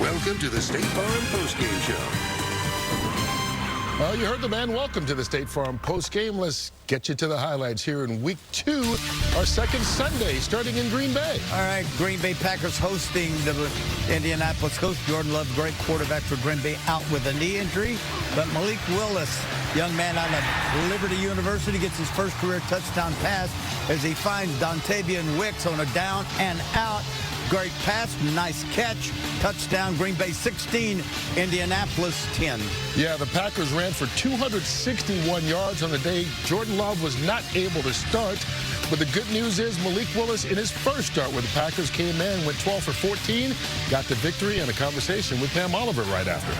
Welcome to the State Farm Postgame Show. Well, you heard the man. Welcome to the State Farm Postgame. Let's get you to the highlights here in Week 2, our second Sunday, starting in Green Bay. All right, Green Bay Packers hosting the Indianapolis Colts. Jordan Love, great quarterback for Green Bay, out with a knee injury. But Malik Willis, young man out of Liberty University, gets his first career touchdown pass as he finds Dontavian Wicks on a down and out. Great pass, nice catch, touchdown. Green Bay 16, Indianapolis 10. Yeah, the Packers ran for 261 yards on the day. Jordan Love was not able to start. But the good news is Malik Willis, in his first start with the Packers, came in, went 12 for 14, got the victory, and a conversation with Pam Oliver right after.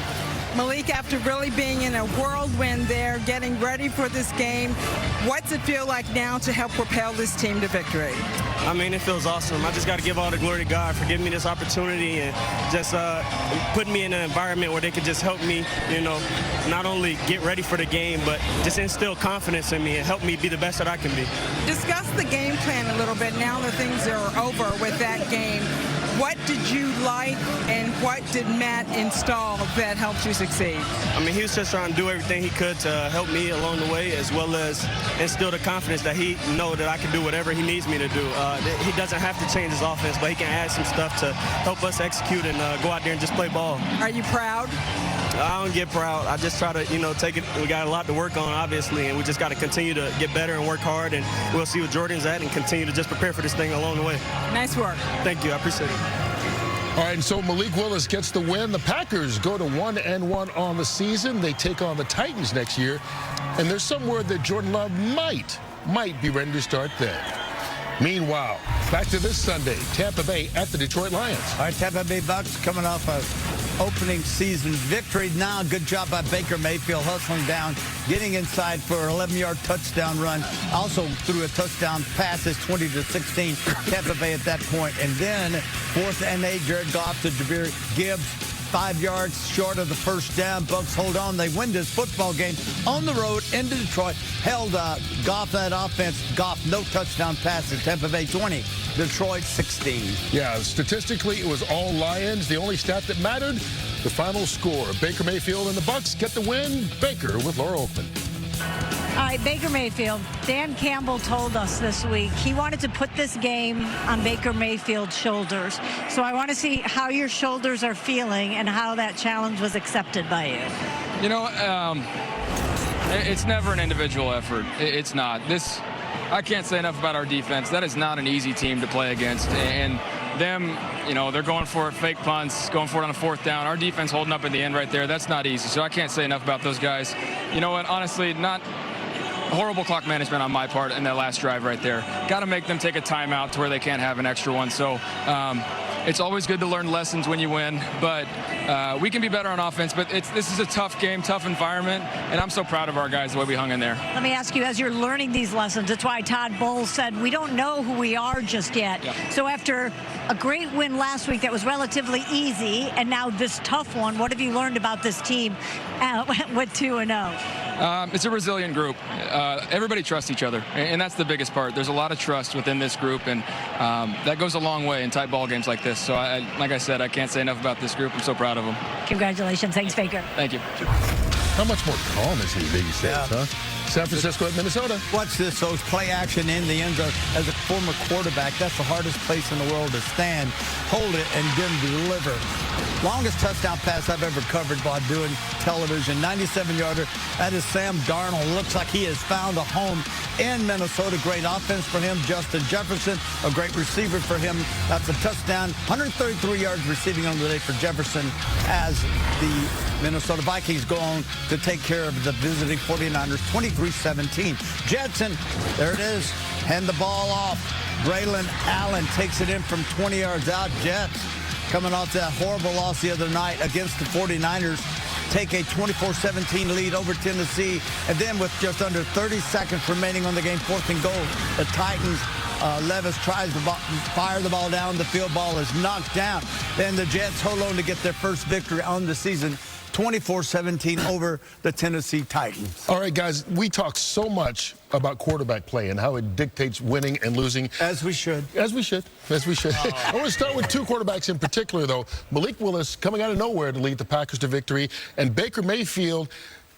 Malik, after really being in a whirlwind there, getting ready for this game, what's it feel like now to help propel this team to victory? I mean, it feels awesome. I just got to give all the glory to God for giving me this opportunity and just putting me in an environment where they could just help me, you know, not only get ready for the game, but just instill confidence in me and help me be the best that I can be. Discuss the game plan a little bit now that things are over with that game. What did you like and what did Matt install that helped you succeed? I mean, he was just trying to do everything he could to help me along the way, as well as instill the confidence that he know that I can do whatever he needs me to do. He doesn't have to change his offense, but he can add some stuff to help us execute and go out there and just play ball. Are you proud? I don't get proud. I just try to, you know, take it. We got a lot to work on, obviously, and we just got to continue to get better and work hard, and we'll see what Jordan's at and continue to just prepare for this thing along the way. Nice work. Thank you. I appreciate it. All right, and so Malik Willis gets the win. The Packers go to 1-1 on the season. They take on the Titans next year, and there's some word that Jordan Love might be ready to start then. Meanwhile, back to this Sunday, Tampa Bay at the Detroit Lions. All right, Tampa Bay Bucks coming off a opening season victory. Now, good job by Baker Mayfield hustling down, getting inside for an 11-yard touchdown run. Also threw a touchdown pass. It's 20-16. Tampa Bay at that point. And then 4th and 8, Jared Goff to Jahmyr Gibbs. 5 yards short of the first down. Bucks hold on. They win this football game on the road into Detroit. Held Goff that offense. Goff, no touchdown passes. Tampa Bay 20. Detroit 16. Yeah, statistically, it was all Lions. The only stat that mattered, the final score. Baker Mayfield and the Bucks get the win. Baker with Laura Oakman. All right, Baker Mayfield. Dan Campbell told us this week he wanted to put this game on Baker Mayfield's shoulders. So I want to see how your shoulders are feeling and how that challenge was accepted by you. You know, it's never an individual effort. It's not. I can't say enough about our defense. That is not an easy team to play against. And them, you know, they're going for it, fake punts, going for it on a 4th down. Our defense holding up in the end right there, that's not easy. So I can't say enough about those guys. You know what, honestly, not horrible clock management on my part in that last drive right there. Got to make them take a timeout to where they can't have an extra one. So it's always good to learn lessons when you win, but we can be better on offense. But this is a tough game, tough environment, and I'm so proud of our guys the way we hung in there. Let me ask you, as you're learning these lessons, that's why Todd Bowles said we don't know who we are just yet. Yeah. So after a great win last week that was relatively easy, and now this tough one, what have you learned about this team with 2-0? It's a resilient group. Everybody trusts each other, and that's the biggest part. There's a lot of trust within this group, and that goes a long way in tight ball games like this. So, like I said, I can't say enough about this group. I'm so proud of them. Congratulations. Thanks, Baker. Thank you. How much more calm is he these days, huh? San Francisco at Minnesota. Watch this, those play action in the end zone. As a former quarterback, that's the hardest place in the world to stand, hold it, and then deliver. Longest touchdown pass I've ever covered while doing television, 97-yarder. That is Sam Darnold. Looks like he has found a home in Minnesota. Great offense for him. Justin Jefferson, a great receiver for him. That's a touchdown. 133 yards receiving on the day for Jefferson as the Minnesota Vikings go on to take care of the visiting 49ers, 23-17. Jetson, there it is. Hand the ball off. Braylon Allen takes it in from 20 yards out. Jets, coming off that horrible loss the other night against the 49ers, take a 24-17 lead over Tennessee. And then with just under 30 seconds remaining on the game, 4th and goal, the Titans, Levis tries to fire the ball down. The field ball is knocked down. Then the Jets hold on to get their first victory on the season, 24-17 over the Tennessee Titans. All right, guys, we talk so much about quarterback play and how it dictates winning and losing. As we should. As we should. As we should. I want to start with two quarterbacks in particular, though. Malik Willis coming out of nowhere to lead the Packers to victory, and Baker Mayfield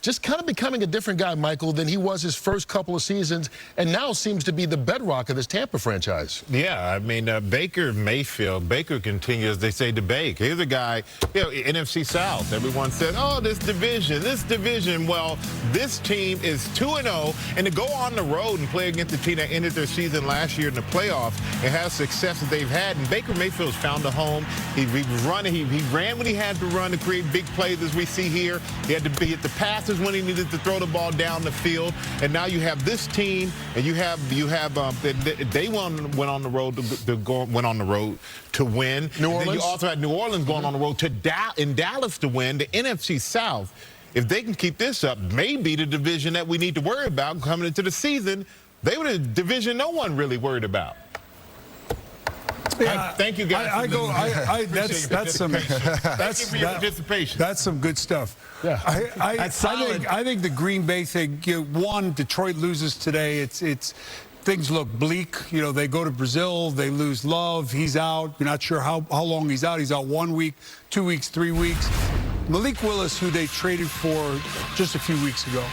just kind of becoming a different guy, Michael, than he was his first couple of seasons, and now seems to be the bedrock of this Tampa franchise. Yeah, I mean, Baker Mayfield, Baker continues, they say, to bake. Here's a guy, you know, NFC South. Everyone said, oh, this division. Well, this team is 2-0, and to go on the road and play against the team that ended their season last year in the playoffs and has success that they've had. And Baker Mayfield's found a home. He ran when he had to run to create big plays, as we see here. He had to hit the passes when he needed to throw the ball down the field, and now you have this team, and they went on the road to win. New Orleans. And then you also had New Orleans going on the road to Dallas to win the NFC South. If they can keep this up, maybe the division that we need to worry about coming into the season, they were the division no one really worried about. Yeah, thank you, guys. That's some. Thank you for your participation. That's some good stuff. Yeah, I think the Green Bay thing. One, Detroit loses today. It's things look bleak. You know, they go to Brazil, they lose Love. He's out. You're not sure how long he's out. He's out 1 week, 2 weeks, 3 weeks. Malik Willis, who they traded for just a few weeks ago.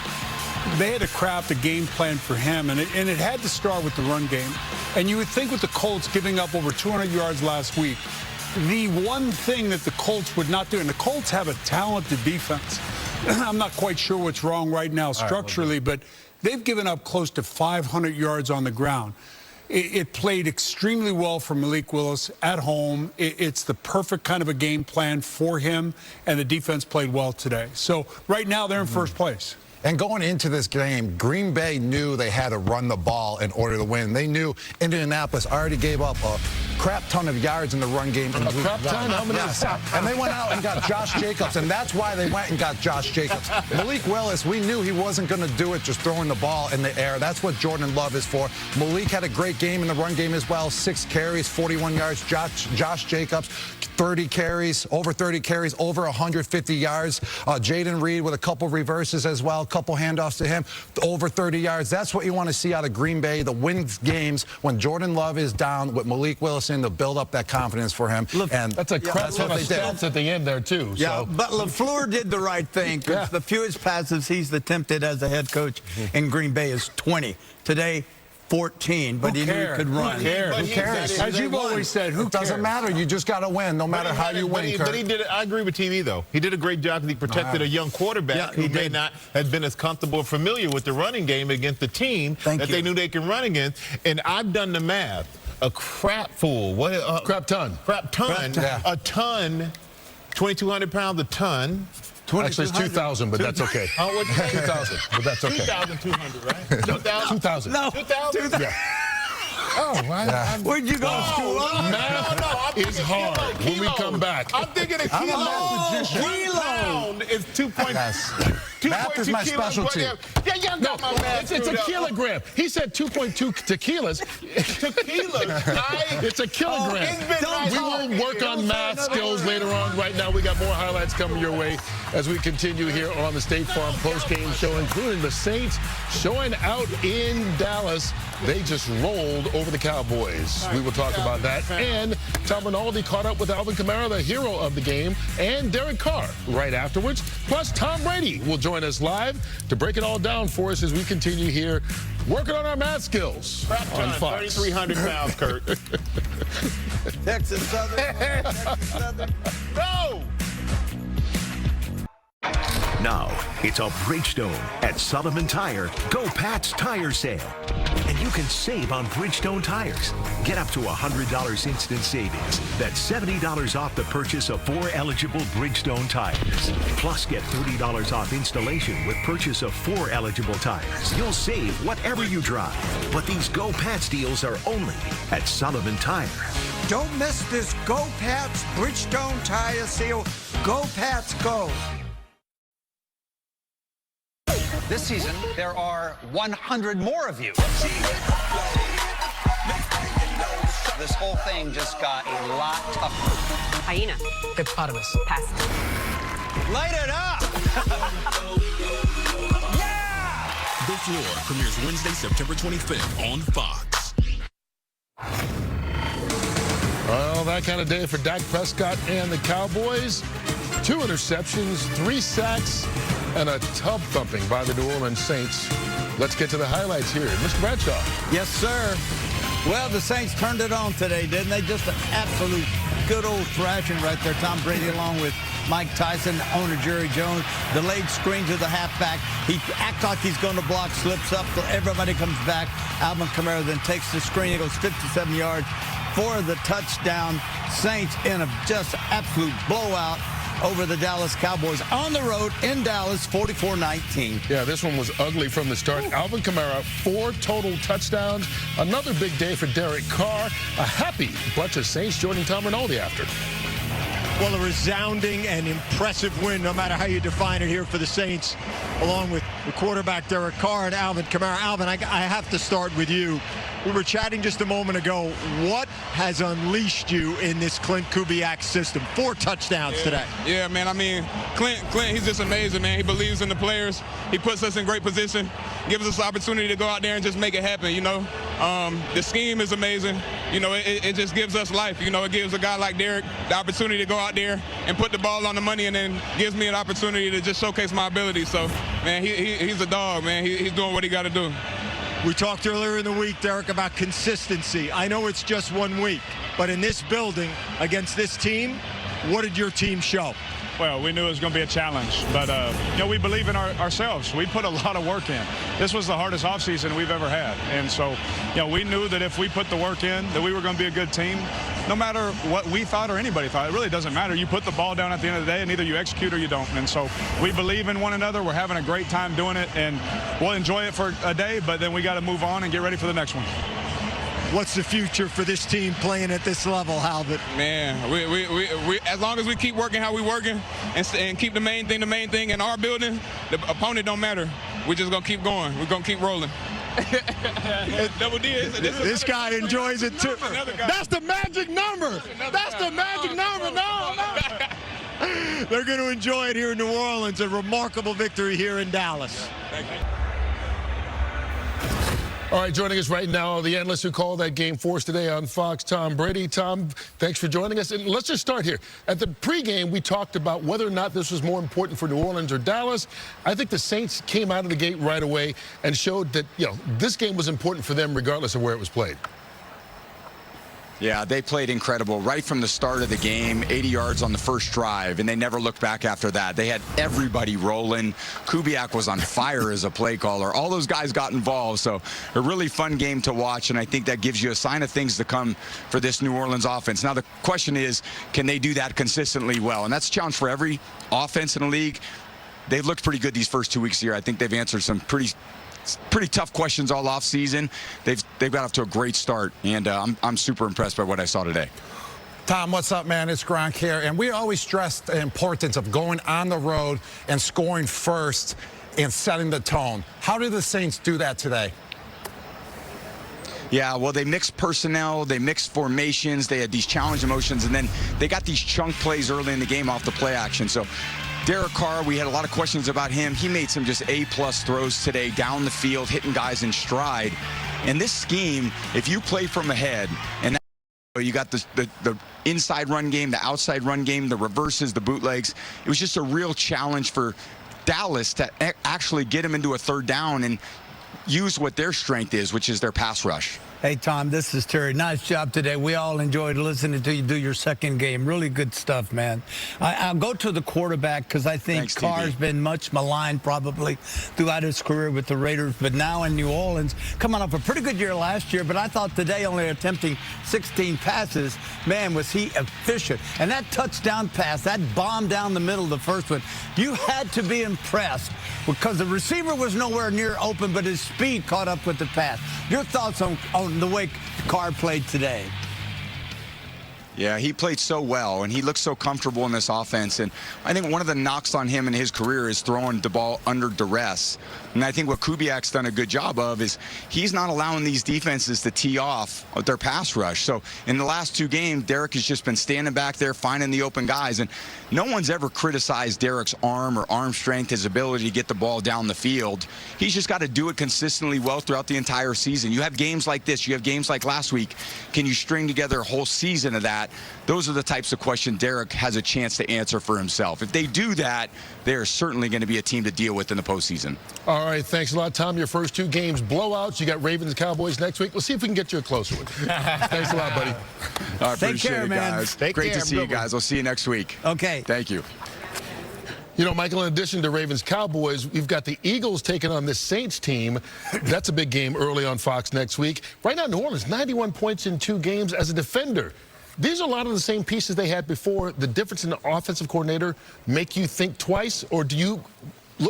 They had to craft a game plan for him, and it had to start with the run game. And you would think with the Colts giving up over 200 yards last week, the one thing that the Colts would not do, and the Colts have a talented defense. I'm not quite sure what's wrong right now structurally, but they've given up close to 500 yards on the ground. It played extremely well for Malik Willis at home. It's the perfect kind of a game plan for him, and the defense played well today. So right now they're in first place. And going into this game, Green Bay knew they had to run the ball in order to win. They knew Indianapolis already gave up a crap ton of yards in the run game. A crap ton? How many? Yes. And they went out and got Josh Jacobs, and that's why they went and got Josh Jacobs. Malik Willis, we knew he wasn't going to do it just throwing the ball in the air. That's what Jordan Love is for. Malik had a great game in the run game as well. 6 carries, 41 yards. Josh Jacobs, 30 carries, over 150 yards. Jaden Reed with a couple reverses as well. Couple handoffs to him, over 30 yards. That's what you want to see out of Green Bay, the win games when Jordan Love is down with Malik Willis in to build up that confidence for him. And that's a crap ton of stats at the end there, too. Yeah, so. but LaFleur did the right thing. Yeah. The fewest passes he's attempted as a head coach in Green Bay is 20. Today, 14, but he knew he could run. Who cares? As you've always said, who cares? It doesn't matter. You just got to win, no matter how you win, Kurt. But he did it. I agree with TV, though. He did a great job because he protected a young quarterback who may not have been as comfortable or familiar with the running game against the team they knew they can run against. And I've done the math. A crap ton. Yeah. A ton, 2,200 pounds a ton. Actually, it's 2,000, but that's okay. Oh, what'd you say? 2,000, but that's okay. 2,200, right? 2,000. No. 2,000? Yeah. Oh, wow. Where'd you go to school? Math is hard when we come back. I'm thinking a kilo. Pound is 2.2. Math is my specialty. Yeah, you got my math. It's a kilogram. He said 2.2 tequilas. It's a kilogram. We will work on math skills later on. Right now, we got more highlights coming your way as we continue here on the State Farm postgame show, including the Saints showing out in Dallas. They just rolled over the Cowboys. We will talk about that. And Tom Rinaldi caught up with Alvin Kamara, the hero of the game, and Derek Carr right afterwards. Plus, Tom Brady will join us live to break it all down for us as we continue here working on our math skills on Fox. 3,300 pounds, Kurt. Texas Southern. No! Now, it's a Bridgestone at Sullivan Tire Go Pats Tire Sale. And you can save on Bridgestone tires. Get up to $100 instant savings. That's $70 off the purchase of 4 eligible Bridgestone tires. Plus, get $30 off installation with purchase of 4 eligible tires. You'll save whatever you drive. But these Go Pats deals are only at Sullivan Tire. Don't miss this Go Pats Bridgestone Tire Sale. Go Pats, go. This season, there are 100 more of you. This whole thing just got a lot tougher. Hyena. Hippopotamus. Pass. Light it up! The Floor premieres Wednesday, September 25th on Fox. Well, that kind of day for Dak Prescott and the Cowboys. 2 interceptions, 3 sacks, and a tub thumping by the New Orleans Saints. Let's get to the highlights here. Mr. Bradshaw. Yes, sir. Well, the Saints turned it on today, didn't they? Just an absolute good old thrashing right there. Tom Brady along with Mike Tyson, owner Jerry Jones. Delayed screen to the halfback. He acts like he's going to block, slips up, so everybody comes back. Alvin Kamara then takes the screen. He goes 57 yards for the touchdown. Saints in a just absolute blowout over the Dallas Cowboys on the road in Dallas, 44-19. Yeah, this one was ugly from the start. Alvin Kamara, 4 total touchdowns. Another big day for Derek Carr. A happy bunch of Saints joining Tom Rinaldi after. Well, a resounding and impressive win, no matter how you define it here for the Saints, along with the quarterback Derek Carr and Alvin Kamara. Alvin, I have to start with you. We were chatting just a moment ago. What has unleashed you in this Clint Kubiak system? 4 touchdowns today. Yeah, man. I mean, Clint, he's just amazing, man. He believes in the players. He puts us in great position, gives us the opportunity to go out there and just make it happen, you know. The scheme is amazing. You know, it just gives us life. You know, it gives a guy like Derek the opportunity to go out there and put the ball on the money, and then gives me an opportunity to just showcase my ability. So, man, he's a dog, man. He's doing what he got to do. We talked earlier in the week, Derek, about consistency. I know it's just 1 week, but in this building against this team, what did your team show? Well, we knew it was going to be a challenge, but, you know, we believe in ourselves. We put a lot of work in. This was the hardest offseason we've ever had. And so, you know, we knew that if we put the work in, that we were going to be a good team. No matter what we thought or anybody thought, it really doesn't matter. You put the ball down at the end of the day, and either you execute or you don't. And so we believe in one another. We're having a great time doing it, and we'll enjoy it for a day, but then we got to move on and get ready for the next one. What's the future for this team playing at this level, Halbert? Man, we as long as we keep working how we working and keep the main thing in our building, the opponent don't matter. We're just going to keep going. We're going to keep rolling. Double D. This guy enjoys it too. That's the magic number. That's the magic number. No. They're going to enjoy it here in New Orleans. A remarkable victory here in Dallas. Thank you. All right, joining us right now, the analyst who called that game for us today on Fox, Tom Brady. Tom, thanks for joining us. And let's just start here. At the pregame, we talked about whether or not this was more important for New Orleans or Dallas. I think the Saints came out of the gate right away and showed that, you know, this game was important for them regardless of where it was played. Yeah, they played incredible right from the start of the game, 80 yards on the first drive, and they never looked back after that. They had everybody rolling. Kubiak was on fire as a play caller. All those guys got involved, so a really fun game to watch, and I think that gives you a sign of things to come for this New Orleans offense. Now, the question is, can they do that consistently well? And that's a challenge for every offense in the league. They've looked pretty good these first 2 weeks here. I think they've answered some pretty tough questions all off season. They've got off to a great start, and I'm super impressed by what I saw today. Tom, what's up, man? It's Gronk here, and we always stress the importance of going on the road and scoring first and setting the tone. How did the Saints do that today? Yeah, well, they mixed personnel, they mixed formations, they had these challenge emotions, and then they got these chunk plays early in the game off the play action. So Derek Carr, we had a lot of questions about him. He made some just A-plus throws today down the field, hitting guys in stride. And this scheme, if you play from ahead, and you got the inside run game, the outside run game, the reverses, the bootlegs, it was just a real challenge for Dallas to actually get him into a third down and use what their strength is, which is their pass rush. Hey, Tom, this is Terry. Nice job today. We all enjoyed listening to you do your second game. Really good stuff, man. I'll go to the quarterback because I think Carr's been much maligned probably throughout his career with the Raiders, but now in New Orleans, coming off a pretty good year last year, but I thought today only attempting 16 passes, man, was he efficient. And that touchdown pass, that bomb down the middle of the first one, you had to be impressed because the receiver was nowhere near open, but his speed caught up with the pass. Your thoughts on the way Carr played today? Yeah, he played so well, and he looked so comfortable in this offense. And I think one of the knocks on him in his career is throwing the ball under duress. And I think what Kubiak's done a good job of is he's not allowing these defenses to tee off with their pass rush. So in the last 2 games, Derek has just been standing back there, finding the open guys. And no one's ever criticized Derek's arm or arm strength, his ability to get the ball down the field. He's just got to do it consistently well throughout the entire season. You have games like this. You have games like last week. Can you string together a whole season of that? Those are the types of questions Derek has a chance to answer for himself. If they do that, they are certainly going to be a team to deal with in the postseason. All right, thanks a lot, Tom. Your first 2 games blowouts. You got Ravens, Cowboys next week. Let's see if we can get you a closer one. Thanks a lot, buddy. I appreciate it, guys. Great to see you guys. I'll see you next week. Okay. Thank you. You know, Michael, in addition to Ravens-Cowboys, we've got the Eagles taking on this Saints team. That's a big game early on Fox next week. Right now, New Orleans, 91 points in 2 games as a defender. These are a lot of the same pieces they had before. The difference in the offensive coordinator make you think twice, or do you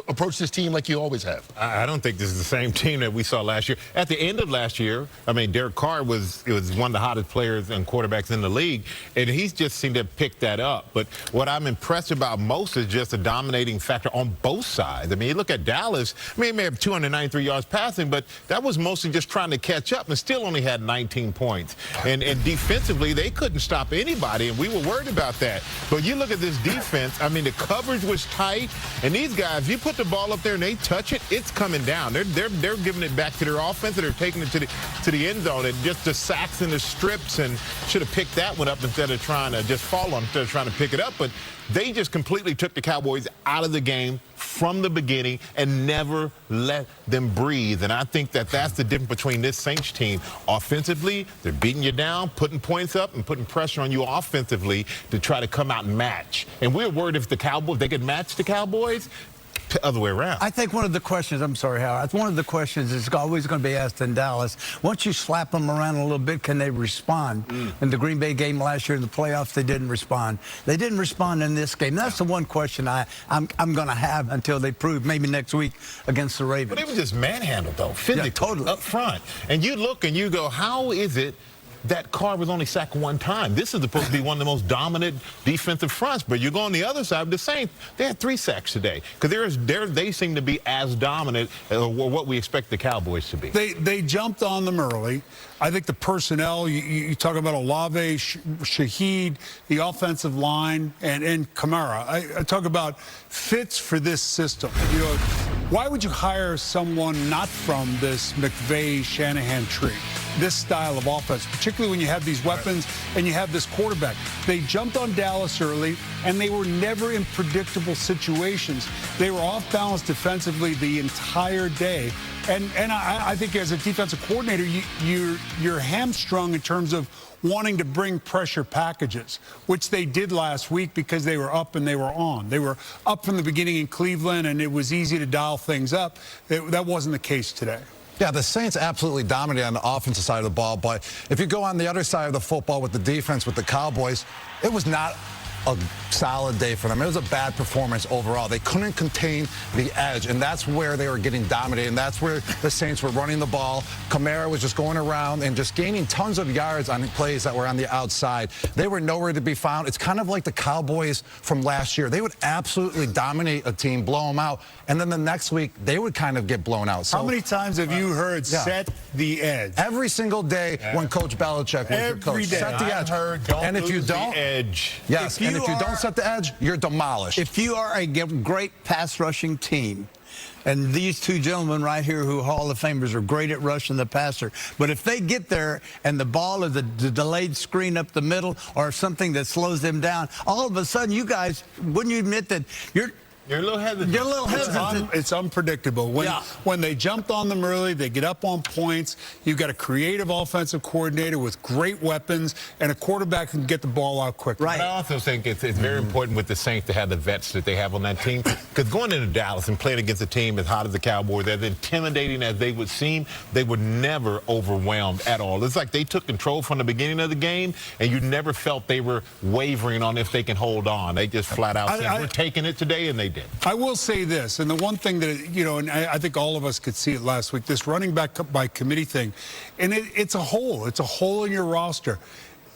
approach this team like you always have? I don't think this is the same team that we saw last year. At the end of last year, I mean, Derek Carr was one of the hottest players and quarterbacks in the league, and he's just seemed to pick that up. But what I'm impressed about most is just a dominating factor on both sides. I mean, you look at Dallas, I mean, he may have 293 yards passing, but that was mostly just trying to catch up and still only had 19 points. And defensively, they couldn't stop anybody, and we were worried about that. But you look at this defense, I mean, the coverage was tight, and these guys, you put the ball up there and they touch it, it's coming down. They're giving it back to their offense, and they're taking it to the end zone. And just the sacks and the strips, and should have picked that one up instead of trying to just fall on, instead of trying to pick it up. But they just completely took the Cowboys out of the game from the beginning and never let them breathe. And I think that that's the difference between this Saints team. Offensively, they're beating you down, putting points up, and putting pressure on you offensively to try to come out and match. And we're worried if the Cowboys, they could match the Cowboys, the other way around. I think one of the questions, I'm sorry, Howard, one of the questions is always going to be asked in Dallas. Once you slap them around a little bit, can they respond? In the Green Bay game last year in the playoffs, they didn't respond. They didn't respond in this game. That's the one question I'm going to have until they prove maybe next week against the Ravens. But they were just manhandled, though, physically, totally. up front. And you look and you go, how is it that Carr was only sacked 1 time? This is supposed to be one of the most dominant defensive fronts. But you go on the other side, the Saints, they had 3 sacks today. Because they seem to be as dominant as what we expect the Cowboys to be. They jumped on them early. I think the personnel, you talk about Olave, Shaheed, the offensive line, and Kamara. I talk about fits for this system. You know, why would you hire someone not from this McVay-Shanahan tree? This style of offense, particularly when you have these weapons and you have this quarterback. They jumped on Dallas early, and they were never in predictable situations. They were off balance defensively the entire day. And I think as a defensive coordinator, you're hamstrung in terms of wanting to bring pressure packages, which they did last week because they were up and they were on. They were up from the beginning in Cleveland, and it was easy to dial things up. That wasn't the case today. Yeah, the Saints absolutely dominated on the offensive side of the ball, but if you go on the other side of the football with the defense, with the Cowboys, it was not a solid day for them. It was a bad performance overall. They couldn't contain the edge, and that's where they were getting dominated, and that's where the Saints were running the ball. Kamara was just going around and just gaining tons of yards on plays that were on the outside. They were nowhere to be found. It's kind of like the Cowboys from last year. They would absolutely dominate a team, blow them out, and then the next week they would kind of get blown out. So, how many times have you heard set the edge? Every single day when Coach Belichick was your coach. Day. Set the edge. And if you don't, the edge. Yes, and if you don't set the edge, you're demolished. If you are a great pass rushing team, and these 2 gentlemen right here who Hall of Famers are great at rushing the passer, but if they get there and the ball is the delayed screen up the middle or something that slows them down, all of a sudden you guys, wouldn't you admit that you're a little hesitant. You're a little hesitant. It's unpredictable. When they jumped on them early, they get up on points. You've got a creative offensive coordinator with great weapons and a quarterback who can get the ball out quickly. Right. I also think it's very important with the Saints to have the vets that they have on that team. Because going into Dallas and playing against a team as hot as the Cowboys, as intimidating as they would seem, they were never overwhelmed at all. It's like they took control from the beginning of the game, and you never felt they were wavering on if they can hold on. They just flat out said, we're taking it today, and they did. I will say this, and the one thing that, you know, and I think all of us could see it last week, this running back by committee thing, and it's a hole. It's a hole in your roster.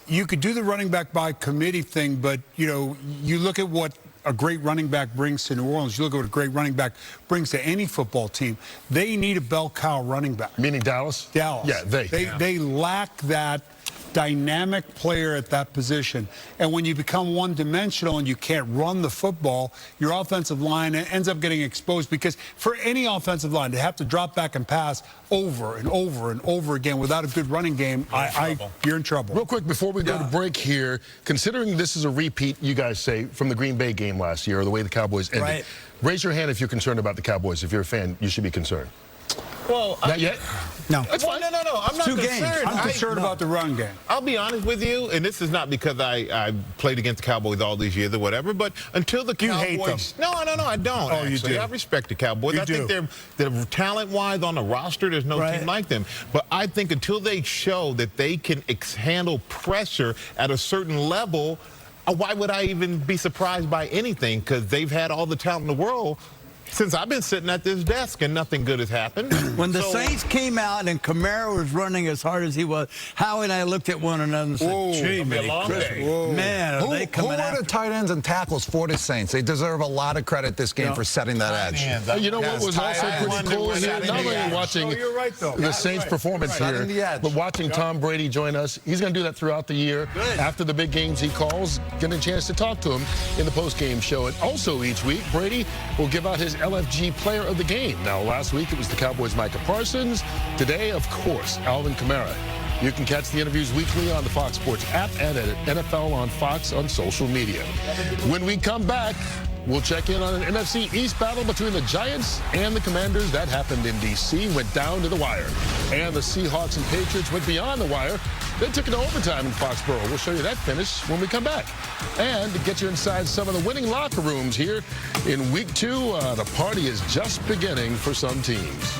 you could do the running back by committee thing, but, you look at what a great running back brings to New Orleans. You look at what a great running back brings to any football team. They need a bell cow running back. Meaning Dallas? Dallas. Yeah, they lack that dynamic player at that position. And when you become one-dimensional and you can't run the football, your offensive line ends up getting exposed, because for any offensive line to have to drop back and pass over and over and over again without a good running game, you're in trouble. Real quick, before we go to break here, considering this is a repeat, you guys say, from the Green Bay game last year, or the way the Cowboys ended, raise your hand if you're concerned about the Cowboys. If you're a fan, you should be concerned. Well, not yet? No. That's fine. No. I'm not concerned. I'm concerned about the run game. I'll be honest with you, and this is not because I played against the Cowboys all these years or whatever, but until the Cowboys... You hate them. No, I don't. Oh, you do. I respect the Cowboys. You I do. think they're talent-wise on the roster, there's no team like them. But I think until they show that they can handle pressure at a certain level, why would I even be surprised by anything? Because they've had all the talent in the world since I've been sitting at this desk, and nothing good has happened. When the Saints came out and Kamara was running as hard as he was, Howie and I looked at one another and said, gee, man, are they coming out? Who are the tight ends and tackles for the Saints? They deserve a lot of credit this game for setting that edge. You know what was also pretty cool here? Not only watching the Saints' performance here, but watching Tom Brady join us. He's going to do that throughout the year. After the big games he calls, getting a chance to talk to him in the post-game show. And also each week, Brady will give out his LFG player of the game. Now, last week it was the Cowboys' Micah Parsons. Today, of course, Alvin Kamara. You can catch the interviews weekly on the Fox Sports app and at NFL on Fox on social media. When we come back, we'll check in on an NFC East battle between the Giants and the Commanders. That happened in D.C., went down to the wire. And the Seahawks and Patriots went beyond the wire. They took it to overtime in Foxborough. We'll show you that finish when we come back. And to get you inside some of the winning locker rooms here in Week 2, the party is just beginning for some teams.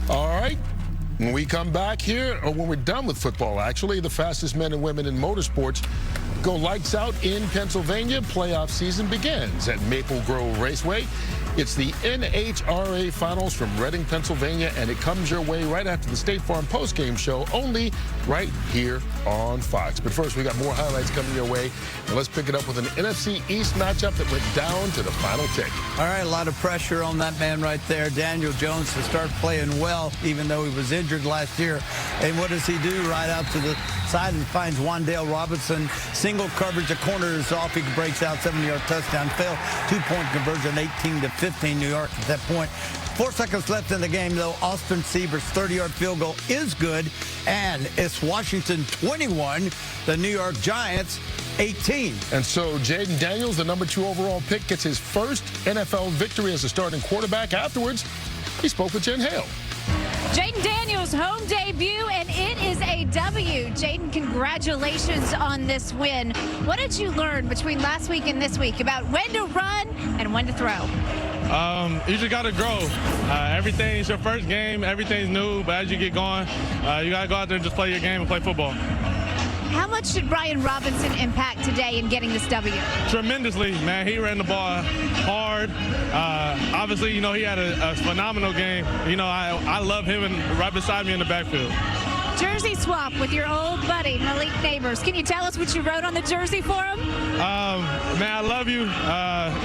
All right. When we come back here, or when we're done with football, actually, the fastest men and women in motorsports go lights out in Pennsylvania. Playoff season begins at Maple Grove Raceway. It's the NHRA Finals from Reading, Pennsylvania, and it comes your way right after the State Farm postgame show, only right here on Fox. But first, we got more highlights coming your way, and let's pick it up with an NFC East matchup that went down to the final tick. All right, a lot of pressure on that man right there, Daniel Jones, to start playing well, even though he was injured last year. And what does he do? Right out to the side and finds Wan'Dale Robinson. Single coverage, the corner is off. He breaks out, 7-yard touchdown. Fail, 2-point conversion, 18-15 New York at that point. 4 seconds left in the game, though. Austin Seaver's 30-yard field goal is good, and it's Washington 21, the New York Giants 18. And so Jaden Daniels, the number 2 overall pick, gets his first NFL victory as a starting quarterback. Afterwards, he spoke with Jen Hale. Jaden Daniels' home debut, and it is a W. Jaden, congratulations on this win. What did you learn between last week and this week about when to run and when to throw? You just got to grow. Everything's your first game. Everything's new. But as you get going, you got to go out there and just play your game and play football. How much did Brian Robinson impact today in getting this W? Tremendously, man. He ran the ball hard. Obviously, you know, he had a phenomenal game. You know, I love him and right beside me in the backfield. Jersey swap with your old buddy, Malik Neighbors. Can you tell us what you wrote on the jersey for him? Man, I love you.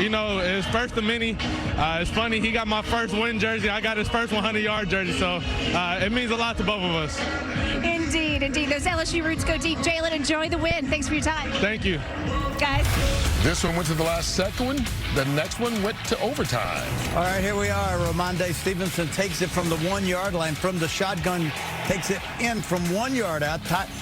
You know, it's first of many. It's funny, he got my first win jersey. I got his first 100-yard jersey, so it means a lot to both of us. Indeed, indeed. Those LSU roots go deep. Jalen, enjoy the win. Thanks for your time. Thank you. Guys. This one went to the last second. The next one went to overtime. All right, here we are. Ramondre Stevenson takes it from the 1-yard line, from the shotgun, takes it in from 1 yard out.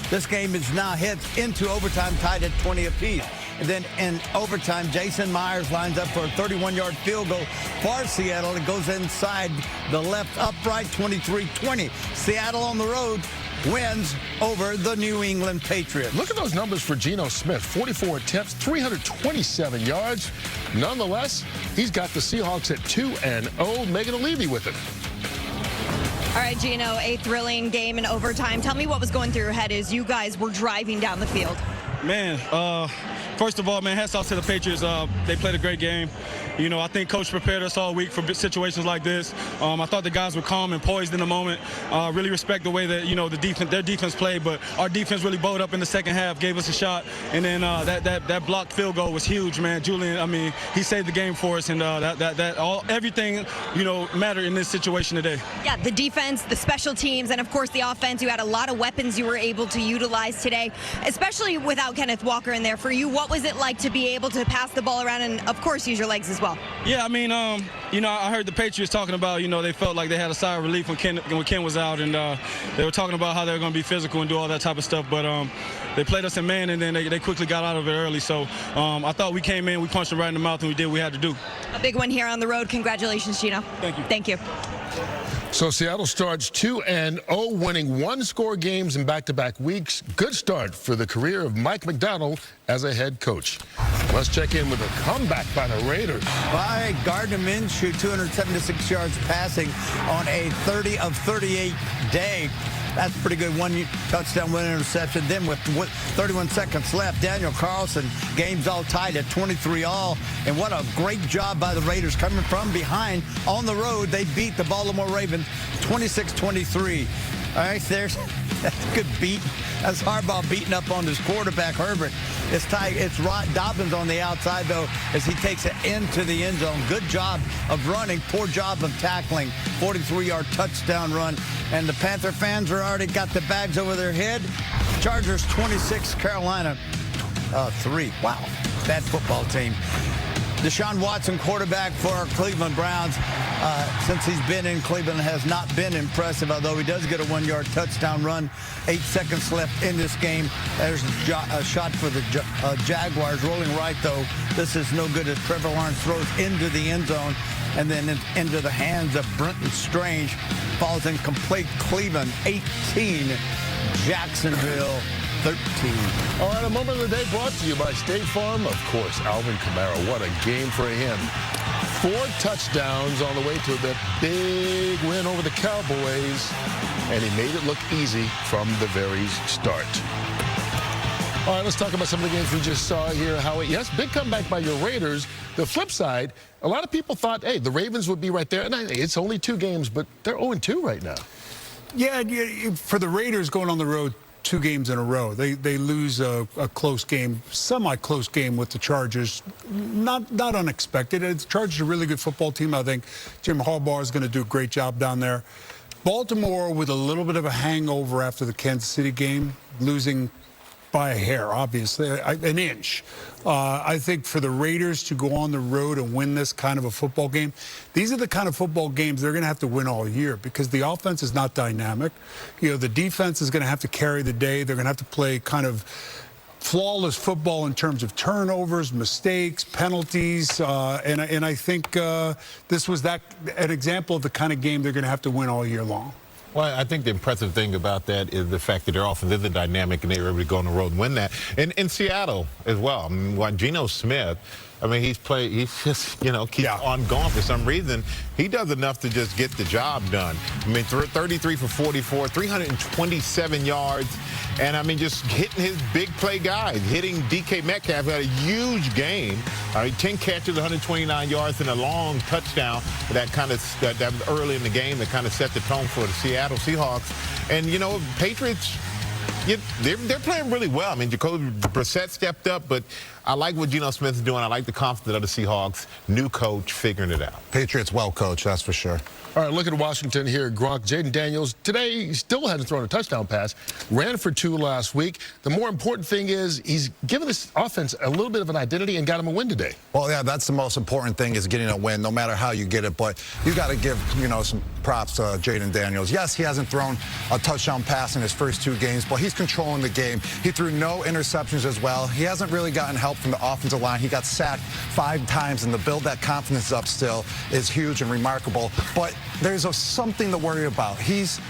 This game is now hit into overtime, tied at 20 apiece. And then in overtime, Jason Myers lines up for a 31-yard field goal for Seattle. It goes inside the left upright, 23-20. Seattle on the road wins over the New England Patriots. Look at those numbers for Geno Smith. 44 attempts, 327 yards. Nonetheless, he's got the Seahawks at 2-0. Megan Levy with it. All right, Geno, a thrilling game in overtime. Tell me what was going through your head as you guys were driving down the field. Man, first of all, man, hats off to the Patriots. They played a great game. You know, I think Coach prepared us all week for situations like this. I thought the guys were calm and poised in the moment. Really respect the way that, you know, their defense played, but our defense really bowled up in the second half, gave us a shot, and then that blocked field goal was huge, man. Julian, I mean, he saved the game for us, and everything, you know, mattered in this situation today. Yeah, the defense, the special teams, and of course the offense. You had a lot of weapons you were able to utilize today, especially without Kenneth Walker in there. For you, what was it like to be able to pass the ball around and, of course, use your legs as well? Yeah, I mean, you know, I heard the Patriots talking about, you know, they felt like they had a sigh of relief when Ken was out, and they were talking about how they were going to be physical and do all that type of stuff, but they played us in man, and then they quickly got out of it early. So I thought we came in, we punched them right in the mouth, and we did what we had to do. A big one here on the road. Congratulations, Gino. Thank you. Thank you. So Seattle starts 2-0, winning one-score games in back-to-back weeks. Good start for the career of Mike Macdonald as a head coach. Let's check in with a comeback by the Raiders. By Gardner Minshew, 276 yards passing on a 30 of 38 day. That's pretty good. One touchdown, one interception. Then with 31 seconds left, Daniel Carlson, game's all tied at 23-all. And what a great job by the Raiders coming from behind on the road. They beat the Baltimore Ravens 26-23. All right, that's a good beat. That's Harbaugh beating up on his quarterback, Herbert. It's Dobbins on the outside, though, as he takes it into the end zone. Good job of running, poor job of tackling. 43-yard touchdown run. And the Panther fans are already got the bags over their head. Chargers 26, Carolina 3. Wow, bad football team. Deshaun Watson, quarterback for Cleveland Browns, since he's been in Cleveland, has not been impressive, although he does get a 1-yard touchdown run. 8 seconds left in this game. There's a shot for the Jaguars. Rolling right, though. This is no good as Trevor Lawrence throws into the end zone and then into the hands of Brenton Strange. Falls incomplete. Cleveland 18, Jacksonville 13. All right, a moment of the day brought to you by State Farm. Of course, Alvin Kamara. What a game for him. 4 touchdowns on the way to the big win over the Cowboys, and he made it look easy from the very start. All right, let's talk about some of the games we just saw here, Howie. Yes, big comeback by your Raiders. The flip side, a lot of people thought, hey, the Ravens would be right there. And it's only 2 games, but they're 0-2 right now. Yeah, for the Raiders going on the road 2 games in a row. They lose a close game, semi-close game with the Chargers. Not unexpected. The Chargers are a really good football team. I think Jim Harbaugh is going to do a great job down there. Baltimore with a little bit of a hangover after the Kansas City game, losing by a hair, obviously, an inch. I think for the Raiders to go on the road and win this kind of a football game, these are the kind of football games they're going to have to win all year because the offense is not dynamic. You know, the defense is going to have to carry the day. They're going to have to play kind of flawless football in terms of turnovers, mistakes, penalties, and I think this was an example of the kind of game they're going to have to win all year long. Well, I think the impressive thing about that is the fact that their offense isn't dynamic and they were able to go on the road and win that. And in Seattle as well. I mean, Geno Smith, I mean, he's just, you know, keeps on going for some reason. He does enough to just get the job done. I mean, 33 for 44, 327 yards. And, I mean, just hitting his big play guys, hitting DK Metcalf, who had a huge game. 10 catches, 129 yards, and a long touchdown that kind of that was early in the game that kind of set the tone for the Seattle Seahawks. And, you know, Patriots, they're playing really well. I mean, Jacoby Brissett stepped up, but I like what Geno Smith is doing. I like the confidence of the Seahawks. New coach figuring it out. Patriots well coached, that's for sure. All right, look at Washington here. Gronk, Jaden Daniels, today he still hasn't thrown a touchdown pass. Ran for 2 last week. The more important thing is he's given this offense a little bit of an identity and got him a win today. Well, yeah, that's the most important thing is getting a win, no matter how you get it. But you got to give, you know, some props to Jaden Daniels. Yes, he hasn't thrown a touchdown pass in his first 2 games, but he's controlling the game. He threw no interceptions as well. He hasn't really gotten help from the offensive line. He got sacked 5 times, and to build that confidence up still is huge and remarkable. But there's something to worry about. He's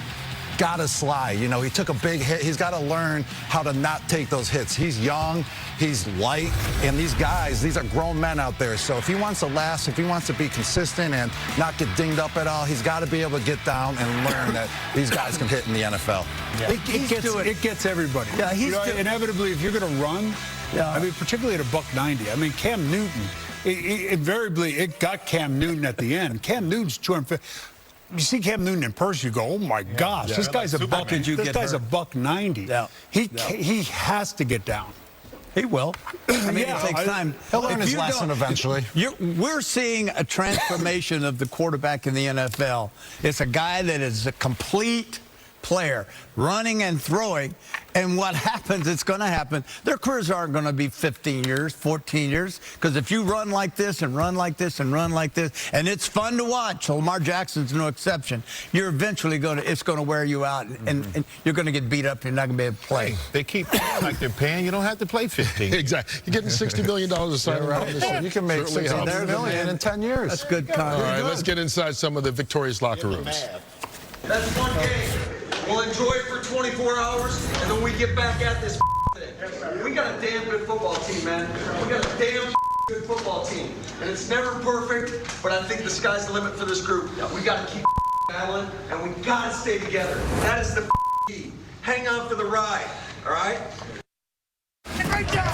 got to slide. You know, he took a big hit. He's got to learn how to not take those hits. He's young, he's light, and these guys, these are grown men out there. So if he wants to last, if he wants to be consistent and not get dinged up at all, he's got to be able to get down and learn that these guys can hit in the NFL. Yeah. It gets everybody. Yeah, inevitably, if you're going to run, I mean, particularly at a $190. I mean, Cam Newton invariably, it got Cam Newton at the end. Cam Newton's 250. You see Cam Newton in person, you go, oh my gosh, this guy's a buck. This guy's a $190. Yeah. He has to get down. He will. I mean, it takes time. He'll learn his lesson eventually. We're seeing a transformation of the quarterback in the NFL. It's a guy that is a complete player, running and throwing. And what happens, it's going to happen. Their careers aren't going to be 15 years, 14 years. Because if you run like this and run like this and run like this, and it's fun to watch, so Lamar Jackson's no exception, you're eventually it's going to wear you out, and you're going to get beat up. You're not going to be able to play. They keep paying like they're paying. You don't have to play 15. Exactly. You're getting $60 million a sign around this year. You can make $60 million in 10 years. That's good. All right, let's get inside some of the victorious locker rooms. That's one game. We'll enjoy it for 24 hours, and then we get back at this thing. We got a damn good football team, man. We got a damn good football team. And it's never perfect, but I think the sky's the limit for this group. We got to keep battling, and we got to stay together. That is the key. Hang on for the ride, all right? Great job!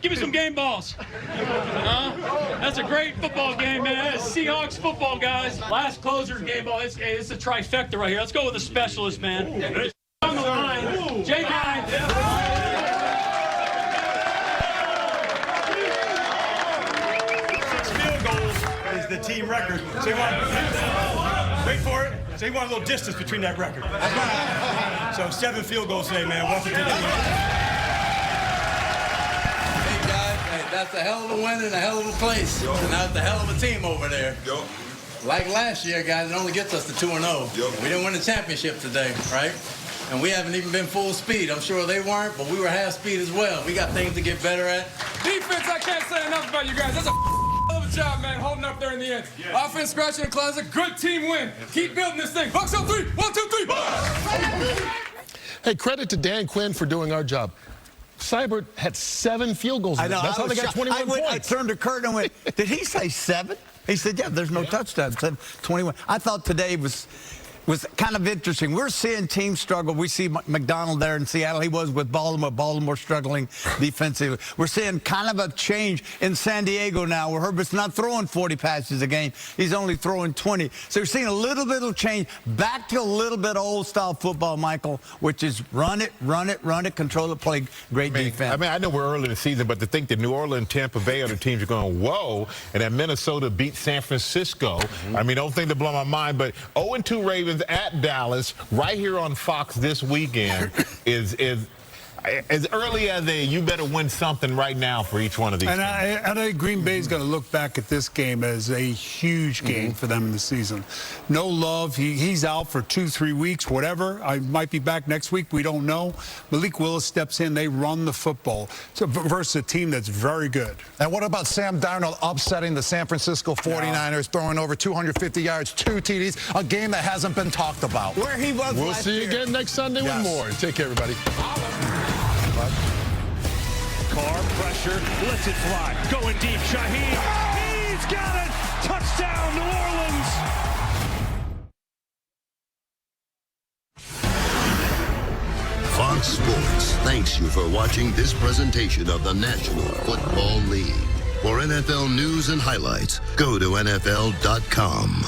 Give me some game balls. That's a great football game, man. That's Seahawks football, guys. Last closer game ball. It's a trifecta right here. Let's go with the specialist, man. On the line, J9. Field goals is the team record. So you want, wait for it. So you want a little distance between that record. So 7 field goals today, man. Welcome to the team. That's a hell of a win and a hell of a place. And that's a hell of a team over there. Like last year, guys, it only gets us to 2-0. We didn't win the championship today, right? And we haven't even been full speed. I'm sure they weren't, but we were half speed as well. We got things to get better at. Defense, I can't say enough about you guys. That's a hell of a job, man, holding up there in the end. Offense, scratching the closet, good team win. Keep building this thing. Bucks on 3. 1, 2, 3. Hey, credit to Dan Quinn for doing our job. Seibert had 7 field goals. I know. That's how they got 21 points. I turned to Kurt and went, did he say 7? He said, yeah, there's no touchdowns. 21. I thought today was kind of interesting. We're seeing teams struggle. We see McDonald there in Seattle. He was with Baltimore. Baltimore struggling defensively. We're seeing kind of a change in San Diego now where Herbert's not throwing 40 passes a game. He's only throwing 20. So you're seeing a little bit of change back to a little bit of old-style football, Michael, which is run it, control it, play great defense. I know we're early in the season, but to think that New Orleans, Tampa Bay are the teams are going, whoa, and that Minnesota beat San Francisco. I mean, don't think to blow my mind, but 0-2 Ravens at Dallas right here on Fox this weekend is as early as you better win something right now for each one of these. And I think Green Bay's going to look back at this game as a huge game for them in the season. No Love. He's out for 2-3 weeks, whatever. I might be back next week. We don't know. Malik Willis steps in. They run the football versus a team that's very good. And what about Sam Darnold upsetting the San Francisco 49ers, throwing over 250 yards, 2 TDs, a game that hasn't been talked about? Where he was We'll see you again next Sunday with more. Take care, everybody. Carr, pressure, lets it fly. Going deep, Shaheed. He's got it! Touchdown, New Orleans! Fox Sports thanks you for watching this presentation of the National Football League. For NFL news and highlights, go to NFL.com.